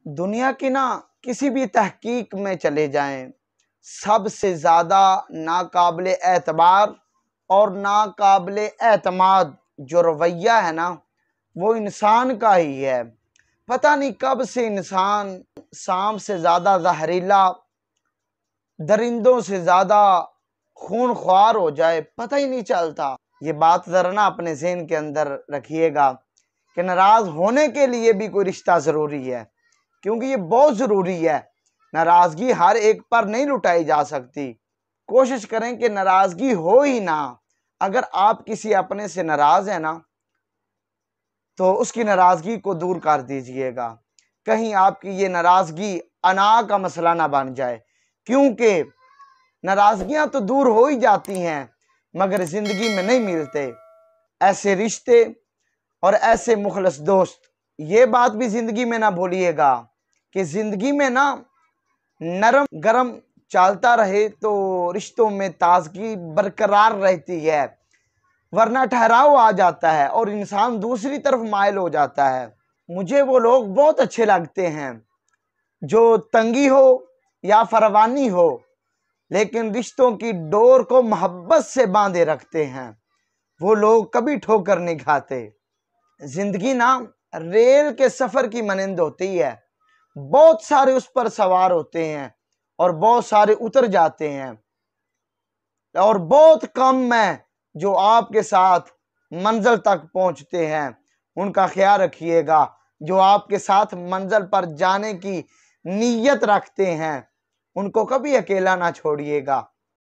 دنیا کی کسی بھی تحقیق میں چلے جائیں، سب سے زیادہ ناقابل اعتبار اور ناقابل اعتماد جو رویہ ہے وہ انسان کا ہی ہے۔ پتہ نہیں کب سے انسان سانپ سے زیادہ زہریلا، درندوں سے زیادہ خون خوار ہو جائے، پتہ ہی نہیں چلتا۔ یہ بات ذرا اپنے ذہن کے اندر رکھیے گا کہ ناراض ہونے کے لیے بھی کوئی رشتہ ضروری ہے، کیونکہ یہ بہت ضروری ہے۔ ناراضگی ہر ایک پر نہیں لٹائی جا سکتی۔ کوشش کریں کہ ناراضگی ہو ہی نہ۔ اگر آپ کسی اپنے سے ناراض ہیں تو اس کی ناراضگی کو دور کر دیجئے گا۔ کہیں آپ کی یہ ناراضگی انا کا مسئلہ نہ بن جائے، کیونکہ ناراضگیاں تو دور ہو ہی جاتی ہیں مگر زندگی میں نہیں ملتے ایسے رشتے اور ایسے مخلص دوست۔ یہ بات بھی زندگی میں نہ بھولیے گا کہ زندگی میں نرم گرم چلتا رہے تو رشتوں میں تازگی برقرار رہتی ہے، ورنہ ٹھہراؤ آ جاتا ہے اور انسان دوسری طرف مائل ہو جاتا ہے۔ مجھے وہ لوگ بہت اچھے لگتے ہیں جو تنگی ہو یا فراوانی ہو لیکن رشتوں کی ڈور کو محبت سے باندھے رکھتے ہیں۔ وہ لوگ کبھی ٹھوکر نہیں کھاتے۔ زندگی ریل کے سفر کی مانند ہوتی ہے، بہت سارے اس پر سوار ہوتے ہیں اور بہت سارے اتر جاتے ہیں، اور بہت کم ہیں جو آپ کے ساتھ منزل تک پہنچتے ہیں۔ ان کا خیال رکھیے گا۔ جو آپ کے ساتھ منزل پر جانے کی نیت رکھتے ہیں ان کو کبھی اکیلا نہ چھوڑیے گا۔